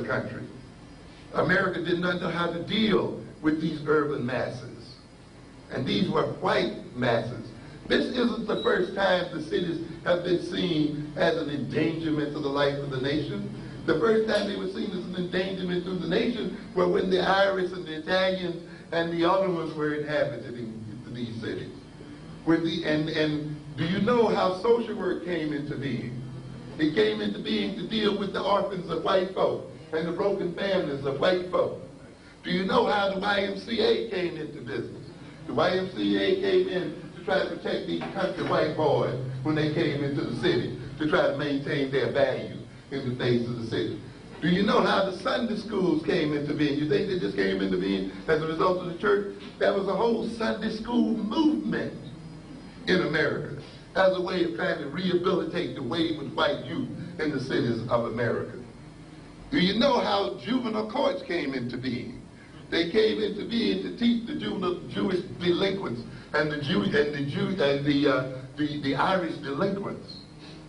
the country. America did not know how to deal with these urban masses. And these were white masses. This isn't the first time the cities have been seen as an endangerment to the life of the nation. The first time they were seen as an endangerment to the nation were when the Irish and the Italians and the other ones were inhabiting these cities. And do you know how social work came into being? It came into being to deal with the orphans of white folk and the broken families of white folk. Do you know how the YMCA came into business? The YMCA came in to try to protect these country white boys when they came into the city, to try to maintain their value in the face of the city. Do you know how the Sunday schools came into being? You think they just came into being as a result of the church? There was a whole Sunday school movement in America as a way of trying to rehabilitate the wayward white youth in the cities of America. Do you know how juvenile courts came into being? They came into being to teach the Jewish delinquents and the Irish delinquents.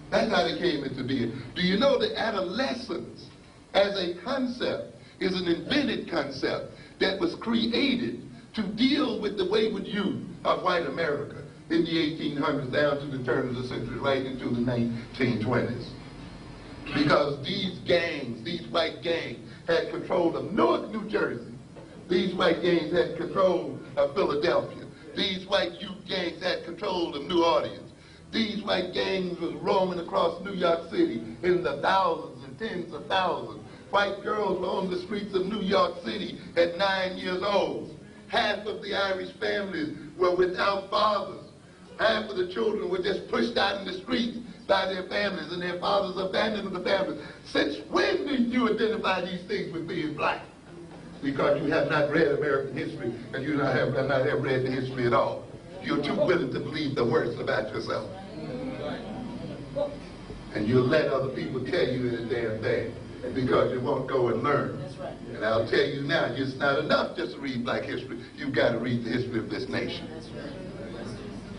That's how they came into being. Do you know that adolescence as a concept is an invented concept that was created to deal with the wayward youth of white America in the 1800s down to the turn of the century, right into the 1920s. Because these gangs, these white gangs, had control of Newark, New Jersey. These white gangs had control of Philadelphia. These white youth gangs had control of New Orleans. These white gangs was roaming across New York City in the thousands and tens of thousands. White girls were on the streets of New York City at 9 years old. Half of the Irish families were without fathers. Half of the children were just pushed out in the streets by their families, and their fathers abandoned the families. Since when did you identify these things with being black? Because you have not read American history, and you have not read the history at all. You're too willing to believe the worst about yourself. And you'll let other people tell you the damn thing because you won't go and learn. That's right. And I'll tell you now, it's not enough just to read black history. You've got to read the history of this nation. That's right.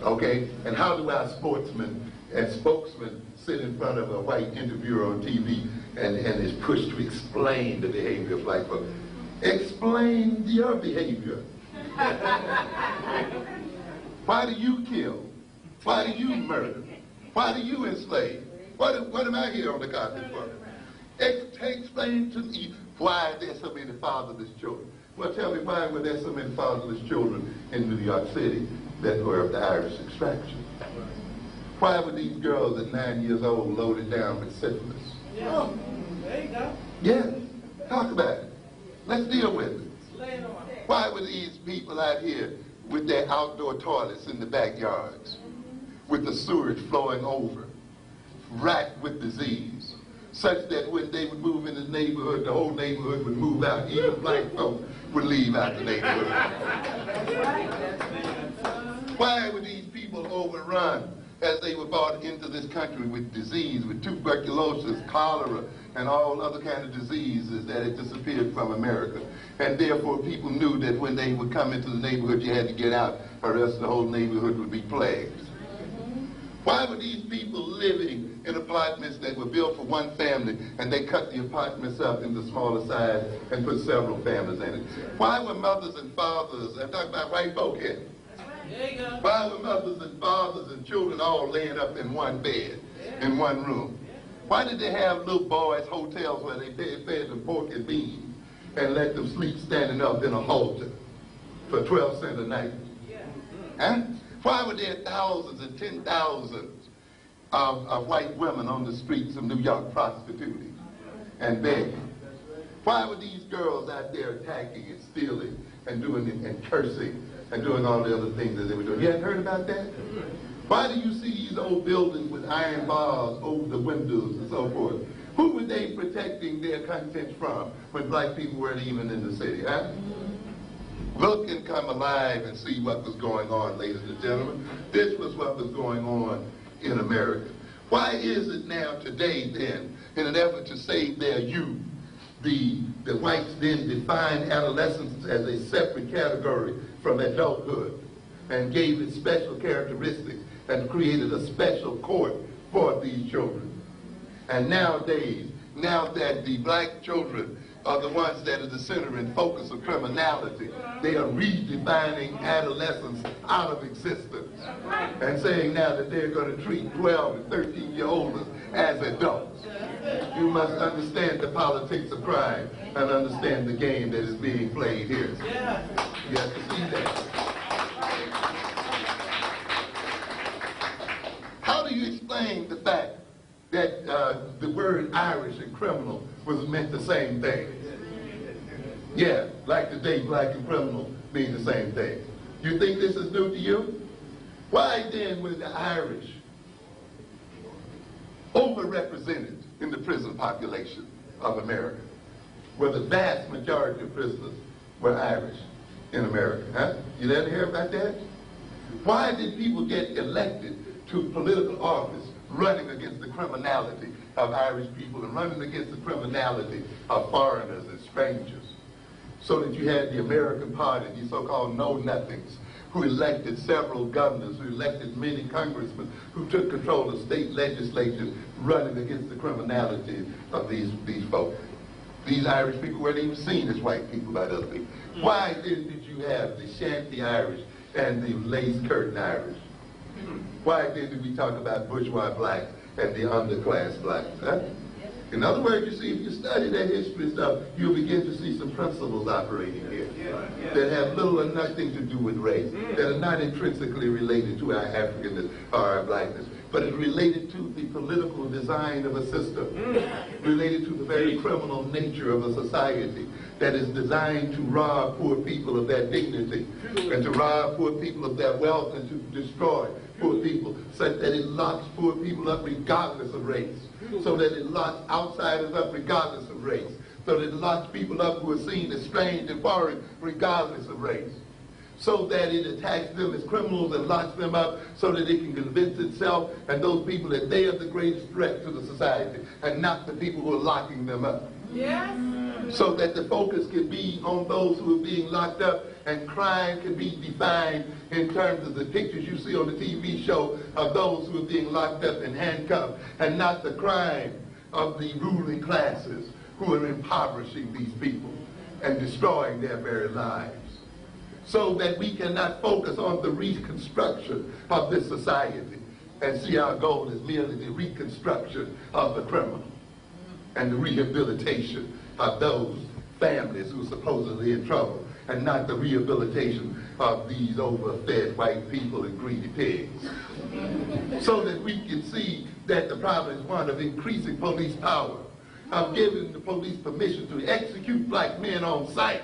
Okay? And how do our sportsmen and spokesmen sit in front of a white interviewer on TV and is pushed to explain the behavior of black folks? Explain your behavior. Why do you kill? Why do you murder? Why do you enslave? What am I here on the carpet for? Explain to me why there's so many fatherless children. Well, tell me why were there so many fatherless children in New York City that were of the Irish extraction? Why were these girls at 9 years old loaded down with syphilis? Yeah. There you go. Yeah, talk about it. Let's deal with it. Why were these people out here with their outdoor toilets in the backyards, with the sewage flowing over, racked with disease, such that when they would move in the neighborhood, the whole neighborhood would move out. Even black folk would leave out the neighborhood. Why were these people overrun as they were brought into this country with disease, with tuberculosis, cholera, and all other kind of diseases that had disappeared from America? And therefore people knew that when they would come into the neighborhood, you had to get out, or else the whole neighborhood would be plagued. Why were these people living in apartments that were built for one family, and they cut the apartments up into smaller size and put several families in it? Why were mothers and fathers, I'm talking about white folk here, why were mothers and fathers and children all laying up in one bed, in one room? Why did they have little boys' hotels where they fed them pork and beans and let them sleep standing up in a halter for 12 cents a night? Huh? Why were there thousands and 10,000s of white women on the streets of New York prostituting and begging? Why were these girls out there attacking and stealing and doing and cursing and doing all the other things that they were doing? You hadn't heard about that? Why do you see these old buildings with iron bars over the windows and so forth? Who were they protecting their contents from when black people weren't even in the city, huh? Look and come alive and see what was going on, ladies and gentlemen. This was what was going on in America. Why is it now today then, in an effort to save their youth, the whites then defined adolescence as a separate category from adulthood and gave it special characteristics and created a special court for these children? And nowadays, now that the black children are the ones that are the center and focus of criminality. They are redefining adolescence out of existence and saying now that they're going to treat 12 and 13-year-olds as adults. You must understand the politics of crime and understand the game that is being played here. You have to see that. How do you explain the fact that the word Irish and criminal was meant the same thing? Yeah, like today, black and criminal mean the same thing. You think this is new to you? Why then were the Irish overrepresented in the prison population of America, where the vast majority of prisoners were Irish in America? Huh? You didn't hear about that? Why did people get elected to political office running against the criminality of Irish people and running against the criminality of foreigners and strangers? So that you had the American Party, these so-called know-nothings, who elected several governors, who elected many congressmen, who took control of state legislatures running against the criminality of these folk. These Irish people weren't even seen as white people by other people. Why then did you have the shanty Irish and the lace curtain Irish? Why then did we talk about bourgeois blacks and the underclass blacks? Huh? In other words, you see, if you study that history stuff, you'll begin to see some principles operating here that have little or nothing to do with race, that are not intrinsically related to our Africanness or our blackness, but is related to the political design of a system, related to the very criminal nature of a society that is designed to rob poor people of their dignity and to rob poor people of their wealth and to destroy poor people, such that it locks poor people up regardless of race, so that it locks outsiders up regardless of race, so that it locks people up who are seen as strange and foreign regardless of race, so that it attacks them as criminals and locks them up so that it can convince itself and those people that they are the greatest threat to the society and not the people who are locking them up. Yes. So that the focus can be on those who are being locked up and crime can be defined in terms of the pictures you see on the TV show of those who are being locked up and handcuffed, and not the crime of the ruling classes who are impoverishing these people and destroying their very lives. So that we cannot focus on the reconstruction of this society and see our goal is merely the reconstruction of the criminal and the rehabilitation of those families who are supposedly in trouble, and not the rehabilitation of these overfed white people and greedy pigs. So that we can see that the problem is one of increasing police power, of giving the police permission to execute black men on sight,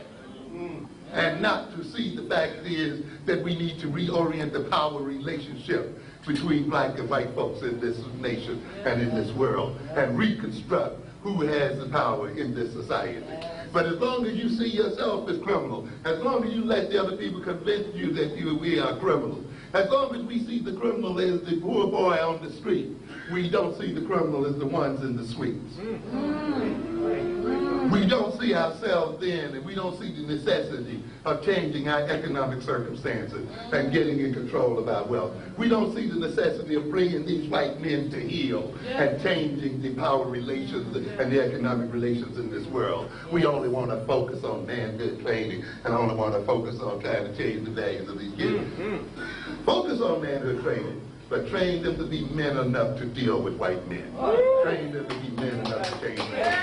and not to see the fact is that we need to reorient the power relationship between black and white folks in this nation and in this world, and reconstruct who has the power in this society. But as long as you see yourself as criminal, as long as you let the other people convince you that we are criminals, as long as we see the criminal as the poor boy on the street, we don't see the criminal as the ones in the suites. We don't see ourselves then, and we don't see the necessity of changing our economic circumstances and getting in control of our wealth. We don't see the necessity of bringing these white men to heel and changing the power relations and the economic relations in this world. We only want to focus on manhood training and only want to focus on trying to change the values of these kids. Focus on manhood training, but train them to be men enough to deal with white men. Train them to be men enough to change them.